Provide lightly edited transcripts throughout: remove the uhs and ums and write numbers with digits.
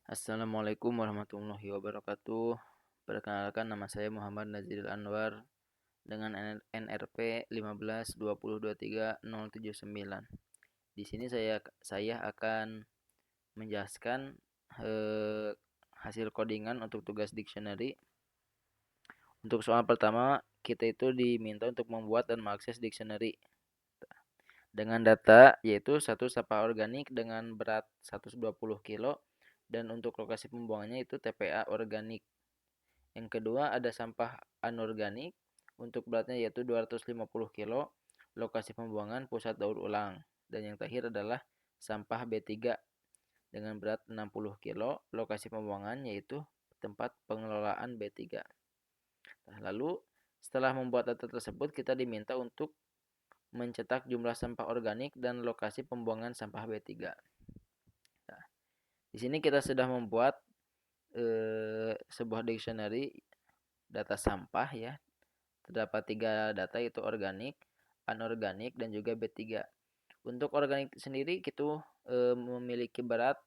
Assalamualaikum warahmatullahi wabarakatuh. Perkenalkan, nama saya Muhammad Naziril Anwar dengan NRP 1520230079. Di sini saya akan menjelaskan eh, hasil codingan untuk tugas dictionary. Untuk soal pertama, kita itu diminta untuk membuat dan mengakses dictionary dengan data yaitu satu sampah organik dengan berat 120 kilo dan untuk lokasi pembuangannya itu TPA organik. Yang kedua ada sampah anorganik untuk beratnya yaitu 250 kilo, lokasi pembuangan pusat daur ulang. Dan yang terakhir adalah sampah B3 dengan berat 60 kilo, lokasi pembuangan yaitu tempat pengelolaan B3. Nah, lalu setelah membuat data tersebut kita diminta untuk mencetak jumlah sampah organik dan lokasi pembuangan sampah B3. Nah, di sini kita sudah membuat sebuah dictionary data sampah ya. Terdapat 3 data yaitu organik, anorganik, dan juga B3. Untuk organik sendiri kita memiliki berat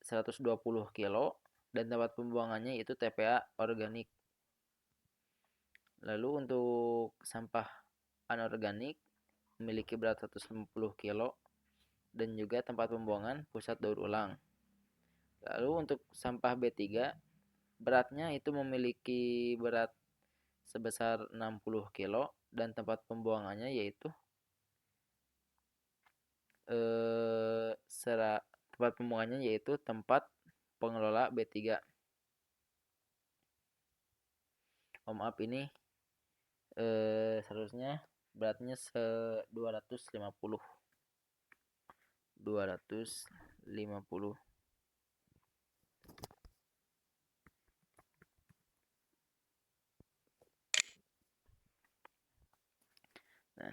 120 kilo dan tempat pembuangannya itu TPA organik. Lalu untuk sampah anorganik memiliki berat 150 kilo dan juga tempat pembuangan pusat daur ulang. Lalu untuk sampah B3 beratnya itu memiliki berat sebesar 60 kilo dan tempat pembuangannya yaitu tempat pembuangannya yaitu tempat pengelola B3. Oh, maaf, ini seharusnya beratnya 250. Nah,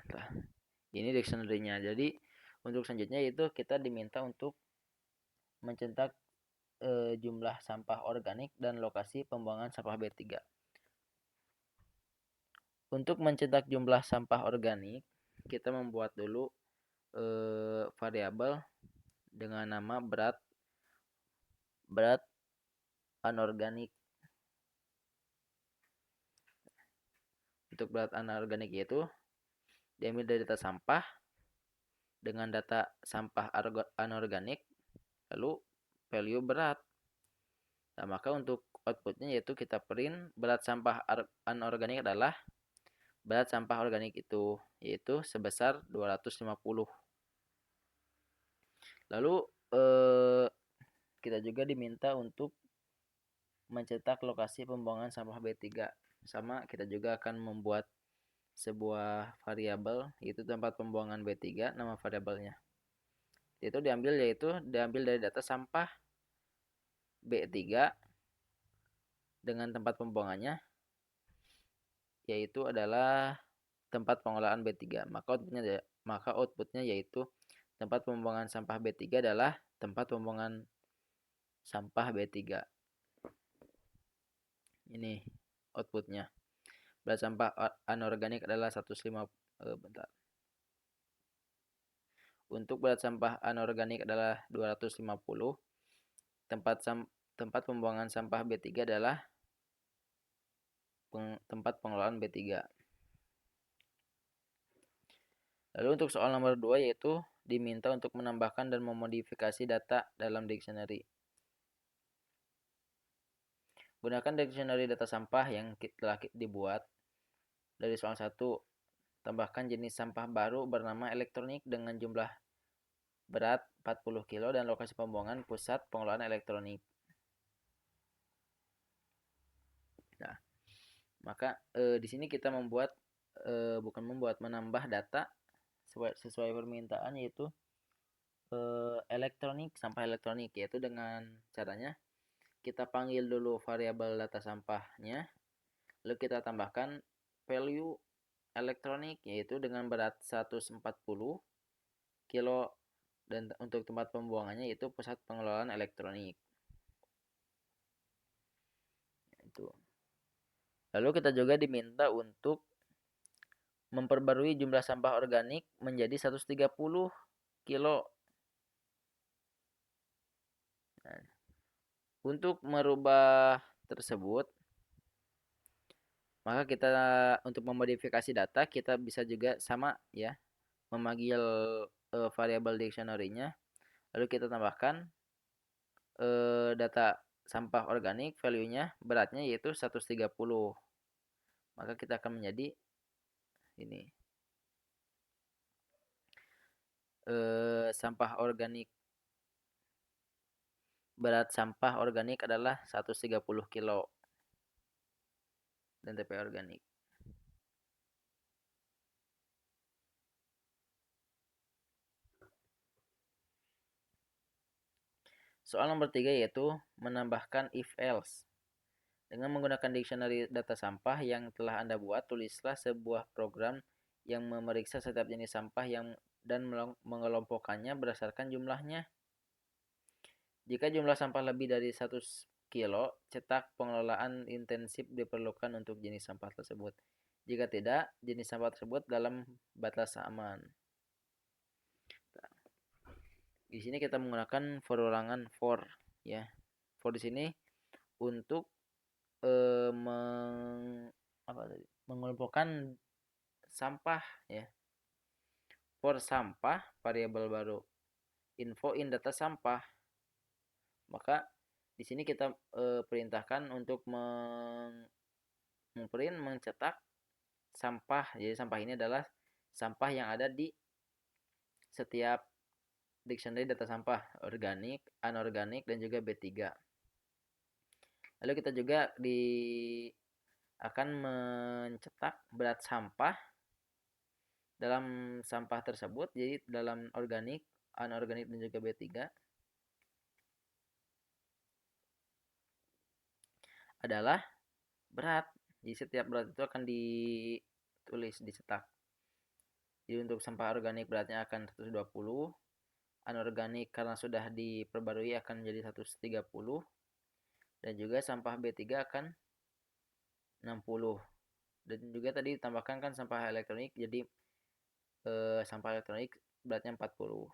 ini dictionary-nya. Jadi untuk selanjutnya itu kita diminta untuk mencetak jumlah sampah organik dan lokasi pembuangan sampah B3. Untuk mencetak jumlah sampah organik, kita membuat dulu variabel dengan nama berat anorganik. Untuk berat anorganik yaitu diambil dari data sampah dengan data sampah anorganik lalu value berat. Nah, maka untuk outputnya yaitu kita print berat sampah anorganik adalah berat sampah organik itu yaitu sebesar 250. Lalu kita juga diminta untuk mencetak lokasi pembuangan sampah B3. Sama, kita juga akan membuat sebuah variabel yaitu tempat pembuangan B3, nama variabelnya. Itu diambil dari data sampah B3 dengan tempat pembuangannya yaitu adalah tempat pengolahan B3. Maka outputnya yaitu tempat pembuangan sampah B3 adalah tempat pembuangan sampah B3. Ini outputnya. Berat sampah anorganik adalah 150. Bentar. Untuk berat sampah anorganik adalah 250. Tempat pembuangan sampah B3 adalah tempat pengelolaan B3. Lalu untuk soal nomor 2 yaitu diminta untuk menambahkan dan memodifikasi data dalam dictionary. Gunakan dictionary data sampah yang telah dibuat. Dari soal 1, tambahkan jenis sampah baru bernama elektronik dengan jumlah berat 40 kilo dan lokasi pembuangan pusat pengelolaan elektronik. Nah, maka di sini kita menambah data sesuai permintaan yaitu sampah elektronik, yaitu dengan caranya kita panggil dulu variabel data sampahnya, lalu kita tambahkan value elektronik yaitu dengan berat 140 kilo dan untuk tempat pembuangannya yaitu pusat pengelolaan elektronik. Itu. Lalu kita juga diminta untuk memperbarui jumlah sampah organik menjadi 130 kilo. Nah, untuk merubah tersebut, maka kita untuk memodifikasi data kita bisa juga sama ya, memanggil variabel dictionary-nya, lalu kita tambahkan data sampah organik, value-nya beratnya yaitu 130. Maka kita akan menjadi ini sampah organik, berat sampah organik adalah 130 kilo dan TPA organik. Soal nomor 3 yaitu menambahkan if else. Dengan menggunakan dictionary data sampah yang telah Anda buat, tulislah sebuah program yang memeriksa setiap jenis sampah dan mengelompokkannya berdasarkan jumlahnya. Jika jumlah sampah lebih dari 100 kilo, cetak pengelolaan intensif diperlukan untuk jenis sampah tersebut. Jika tidak, jenis sampah tersebut dalam batas aman. Di sini kita menggunakan perulangan for ya. For di sini untuk mengelompokkan sampah ya. For sampah variabel baru info in data sampah. Maka di sini kita perintahkan untuk mencetak sampah. Jadi sampah ini adalah sampah yang ada di setiap dictionary data sampah organik, anorganik dan juga B3. Lalu kita juga akan mencetak berat sampah dalam sampah tersebut, jadi dalam organik, anorganik dan juga B3 adalah berat. Jadi setiap berat itu akan ditulis, dicetak. Jadi untuk sampah organik beratnya akan 120, anorganik karena sudah diperbarui akan menjadi 130, dan juga sampah B3 akan 60. Dan juga tadi ditambahkan kan sampah elektronik, jadi sampah elektronik beratnya 40.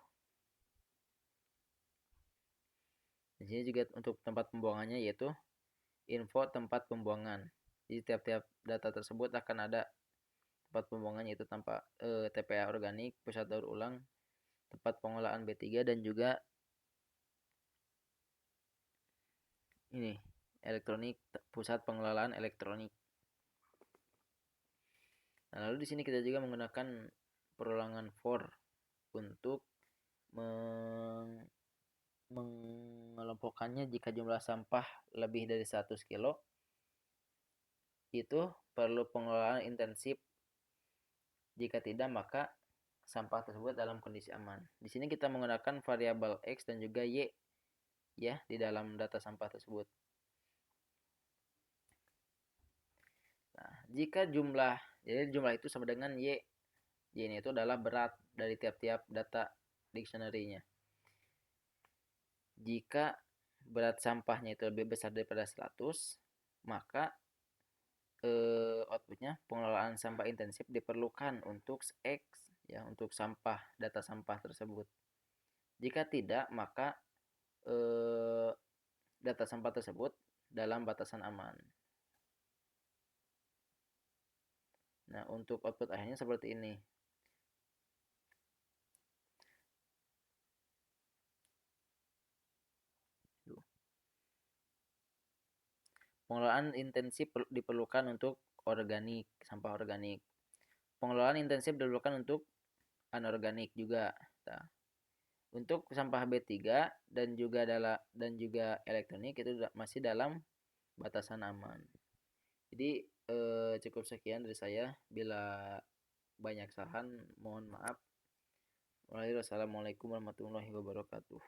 Di sini juga untuk tempat pembuangannya yaitu info tempat pembuangan. Jadi tiap-tiap data tersebut akan ada tempat pembuangannya, yaitu tanpa TPA organik, pusat daur ulang, tempat pengolahan B3 dan juga ini elektronik, pusat pengelolaan elektronik. Nah, lalu di sini kita juga menggunakan perulangan for untuk mengelompokkannya. Jika jumlah sampah lebih dari 100 kilo, itu perlu pengelolaan intensif. Jika tidak, maka sampah tersebut dalam kondisi aman. Di sini kita menggunakan variabel X dan juga Y ya di dalam data sampah tersebut. Nah, jika jadi jumlah itu sama dengan Y. Y ini itu adalah berat dari tiap-tiap data dictionary-nya. Jika berat sampahnya itu lebih besar daripada 100, maka outputnya pengelolaan sampah intensif diperlukan untuk X ya, untuk data sampah tersebut. Jika tidak, maka data sampah tersebut dalam batasan aman. Nah, untuk output akhirnya seperti ini. Pengelolaan intensif diperlukan untuk organik, sampah organik. Pengelolaan intensif diperlukan untuk anorganik juga. Nah, untuk sampah B3 dan juga elektronik itu masih dalam batasan aman. Jadi cukup sekian dari saya. Bila banyak saran mohon maaf. Wassalamualaikum warahmatullahi wabarakatuh.